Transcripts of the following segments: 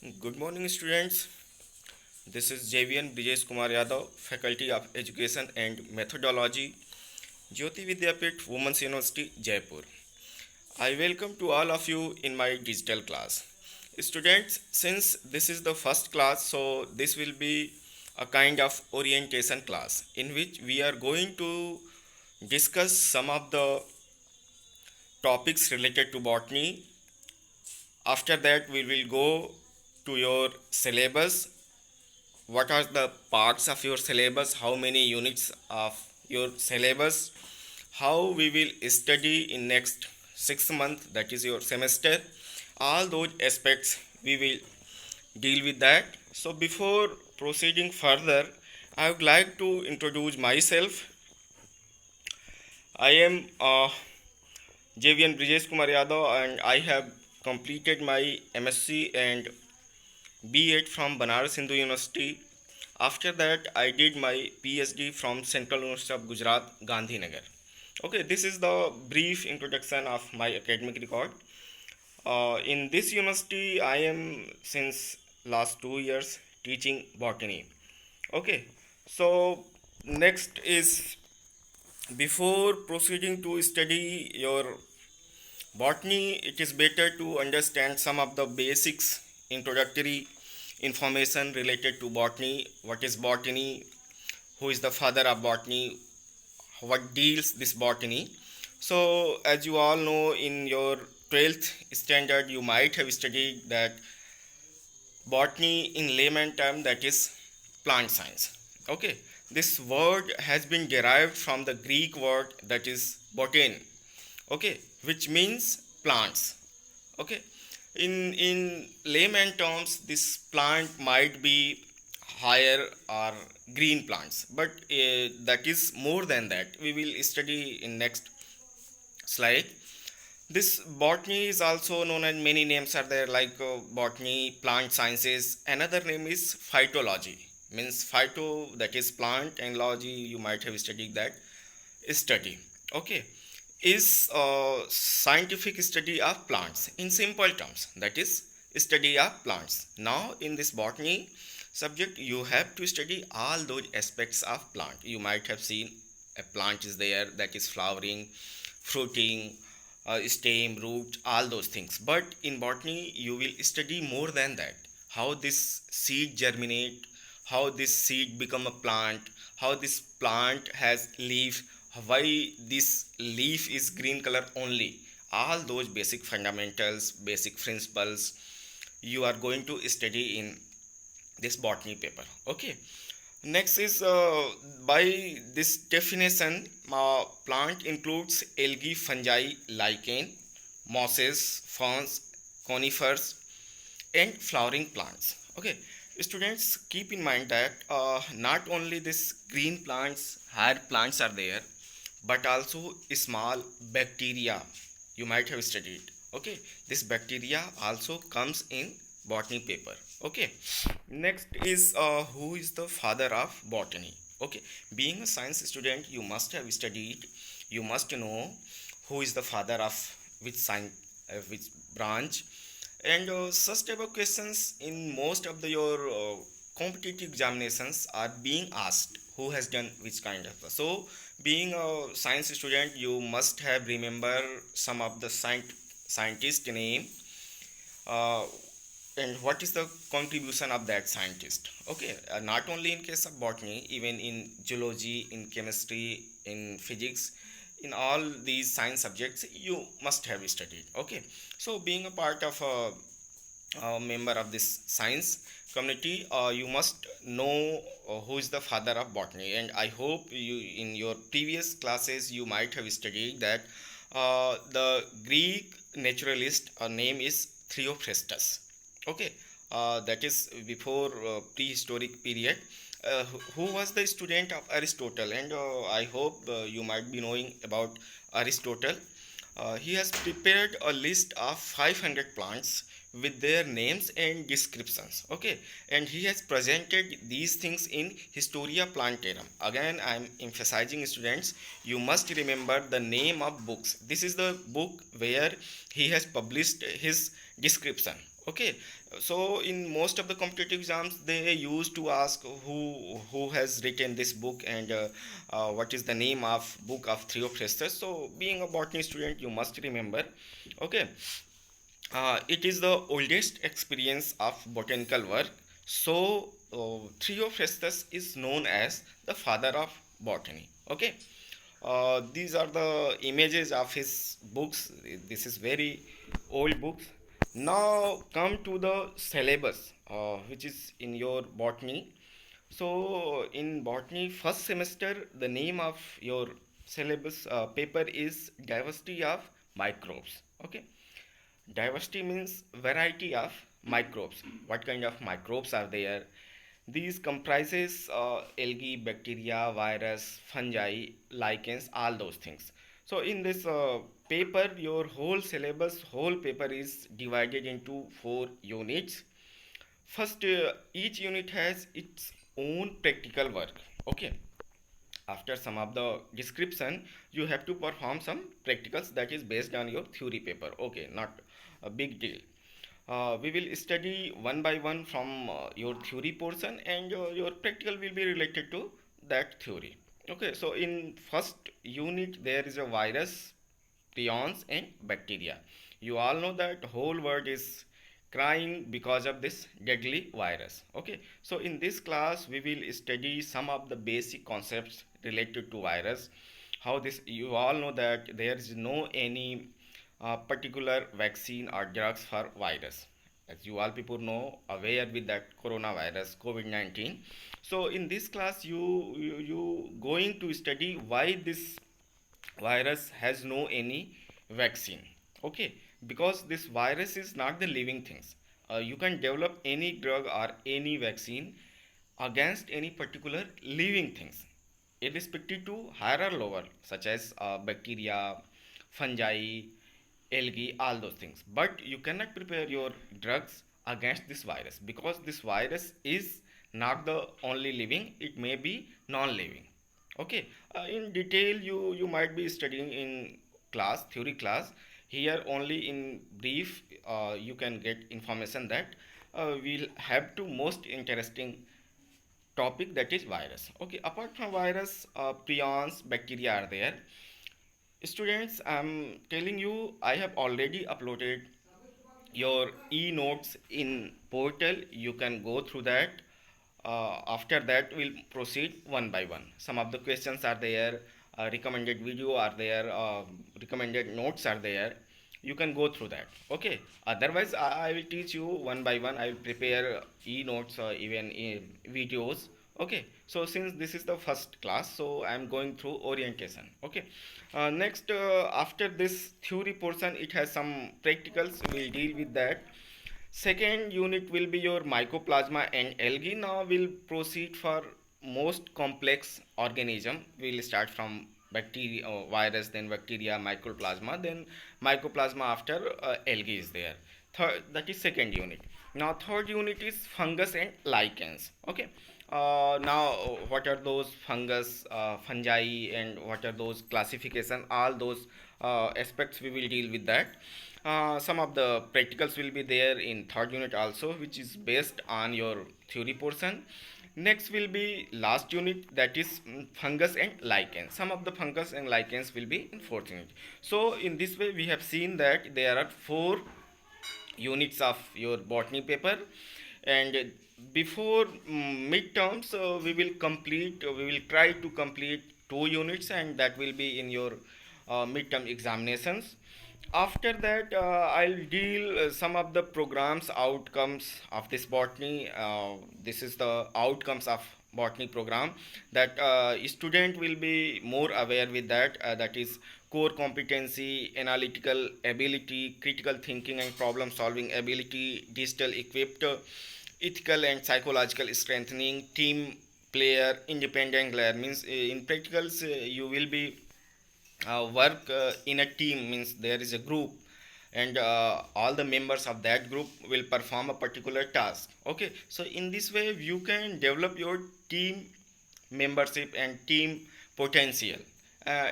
Good morning, students. This is JVN Brijesh Kumar Yadav, Faculty of Education and Methodology, Jyoti Vidyapit, Women's University, Jaipur. I welcome to all of you in my digital class. Students, since this is the first class, so this will be a kind of orientation class in which we are going to discuss some of the topics related to botany. After that, we will go to your syllabus. What are the parts of your syllabus, how many units of your syllabus, how we will study in next 6 months, that is your semester, all those aspects we will deal with that. So before proceeding further, I would like to introduce myself. I am JVN Brijesh Kumar Yadav, and I have completed my MSc and B.Ed from Banaras Hindu University. After that, I did my PhD from Central University of Gujarat, Gandhinagar. Okay, this is the brief introduction of my academic record. In this university, I am since last 2 years teaching botany. Okay, so next is, before proceeding to study your botany, it is better to understand some of the basics, introductory information related to botany. What is botany? Who is the father of botany? What deals this botany? So, as you all know, in your 12th standard, you might have studied that botany in layman term, that is plant science. Okay, this word has been derived from the Greek word that is botan. Okay, which means plants. Okay, in layman terms, this plant might be higher or green plants, but that is more than that. We will study in next slide. This botany is also known as, many names are there, like botany, plant sciences. Another name is phytology, means phyto, that is plant, and logy, you might have studied that, study. Okay, is scientific study of plants in simple terms, that is study of plants. Now in this botany subject, you have to study all those aspects of plant. You might have seen a plant is there that is flowering, fruiting, stem, root, all those things. But in botany you will study more than that: how this seed germinate, how this seed become a plant, how this plant has leaf, why this leaf is green color only. All those basic fundamentals, basic principles, you are going to study in this botany paper. Okay, next is, by this definition, plant includes algae, fungi, lichen, mosses, ferns, conifers, and flowering plants. Okay, students, keep in mind that not only this green plants, hard plants are there, but also small bacteria, you might have studied. Okay, this bacteria also comes in botany paper. Okay, next is, who is the father of botany? Okay, being a science student, you must have studied, you must know who is the father of which science, which branch. And such type of questions in most of your competitive examinations are being asked, who has done which kind of. So being a science student, you must have remember some of the scientist name, uh, and what is the contribution of that scientist. Okay, not only in case of botany, even in geology, in chemistry, in physics, in all these science subjects you must have studied. Okay, so being a part of a member of this science community, you must know who is the father of botany. And I hope you, in your previous classes, you might have studied that the Greek naturalist name is Theophrastus. Okay, that is before prehistoric period, who was the student of Aristotle. And I hope you might be knowing about Aristotle. He has prepared a list of 500 plants with their names and descriptions. Okay, and he has presented these things in Historia Plantarum. Again, I am emphasizing, students, you must remember the name of books. This is the book where he has published his description. Okay, so in most of the competitive exams, they used to ask who has written this book and what is the name of book of Theophrastus. So being a botany student, you must remember. Okay, it is the oldest experience of botanical work. So Theophrastus is known as the father of botany. Okay, these are the images of his books. This is very old books. Now come to the syllabus, which is in your botany. So in botany first semester, the name of your syllabus paper is diversity of microbes. Okay, diversity means variety of microbes. What kind of microbes are there? These comprises algae, bacteria, virus, fungi, lichens, all those things. So in this paper, your whole syllabus, whole paper is divided into 4 units. First, each unit has its own practical work. Okay. After some of the description, you have to perform some practicals that is based on your theory paper. Okay, not a big deal. We will study one by one from your theory portion, and your practical will be related to that theory. Okay, so in first unit there is a virus, prions and bacteria. You all know that whole world is crying because of this deadly virus. Okay, so in this class we will study some of the basic concepts related to virus. How this, you all know that there is no any particular vaccine or drugs for virus, as you all people know, aware with that coronavirus COVID-19. So in this class you going to study why this virus has no any vaccine. Okay, because this virus is not the living things. You can develop any drug or any vaccine against any particular living things, irrespective to higher or lower, such as bacteria, fungi, algae, all those things. But you cannot prepare your drugs against this virus, because this virus is not the only living, it may be non-living. Okay, in detail you might be studying in class, theory class. Here only in brief you can get information that we'll have to most interesting topic, that is virus. Okay, apart from virus, prions, bacteria are there. Students, I'm telling you, I have already uploaded your e-notes in portal. You can go through that. After that we'll proceed one by one. Some of the questions are there, recommended video are there, recommended notes are there. You can go through that. Okay, otherwise I will teach you one by one. I will prepare e-notes, even videos. Okay, so since this is the first class, so I am going through orientation. Okay, next, after this theory portion, it has some practicals. We'll deal with that. Second unit will be your mycoplasma and algae. Now we'll proceed for most complex organism. We'll start from bacteria, virus, then bacteria, mycoplasma, then mycoplasma, after algae is there. Third, that is second unit. Now third unit is fungus and lichens. Okay. Now what are those fungus, fungi, and what are those classification? All those aspects we will deal with that. Some of the practicals will be there in third unit also, which is based on your theory portion. Next will be last unit, that is fungus and lichens. Some of the fungus and lichens will be in fourth unit. So in this way we have seen that there are 4 units of your botany paper, and before midterms we will try to complete 2 units, and that will be in your midterm examinations. After that I'll deal some of the programs outcomes of this botany. This is the outcomes of botany program, that student will be more aware with that. That is core competency, analytical ability, critical thinking and problem solving ability, digital equipped, ethical and psychological strengthening, team player, independent player. Means in practicals you will be work in a team, means there is a group, and all the members of that group will perform a particular task. Okay, so in this way you can develop your team membership and team potential.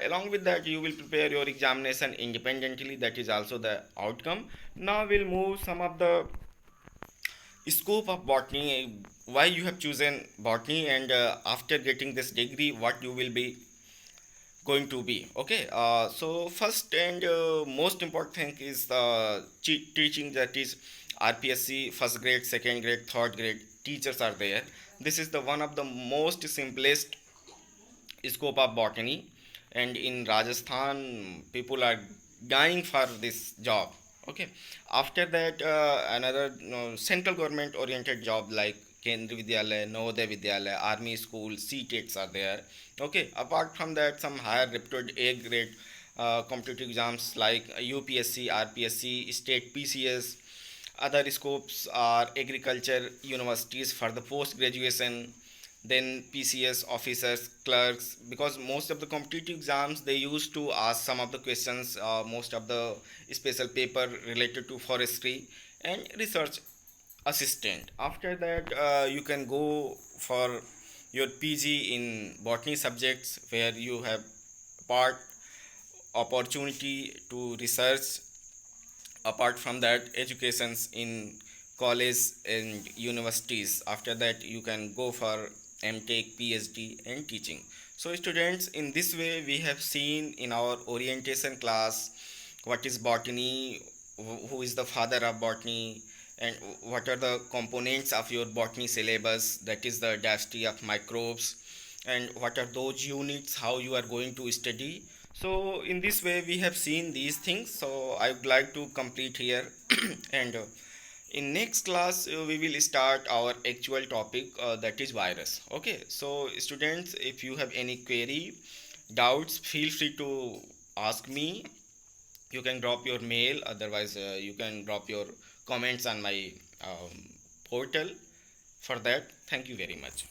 Along with that you will prepare your examination independently, that is also the outcome. Now we'll move some of the scope of botany, why you have chosen botany, and after getting this degree, what you will be going to be. Okay, so first and most important thing is the teaching, that is RPSC first grade, second grade, third grade teachers are there. This is the one of the most simplest scope of botany, and in Rajasthan people are dying for this job. Okay, after that another central government oriented job like Kendriya Vidyalaya, Navodaya Vidyalaya, Army School, CTETs are there. Okay, apart from that, some higher reputed A grade competitive exams like UPSC, RPSC, state PCS. Other scopes are agriculture universities for the post graduation, then PCS officers, clerks, because most of the competitive exams they used to ask some of the questions, most of the special paper related to forestry and research assistant. After that, you can go for your PG in botany subjects where you have part opportunity to research. Apart from that, educations in college and universities. After that, you can go for MTech, PhD and teaching. So students, in this way we have seen in our orientation class what is botany, who is the father of botany, and what are the components of your botany syllabus, that is the diversity of microbes, and what are those units, how you are going to study. So in this way we have seen these things, so I would like to complete here and in next class we will start our actual topic, that is virus. Okay, so students, if you have any query, doubts, feel free to ask me. You can drop your mail, otherwise you can drop your comments on my portal. For that, thank you very much.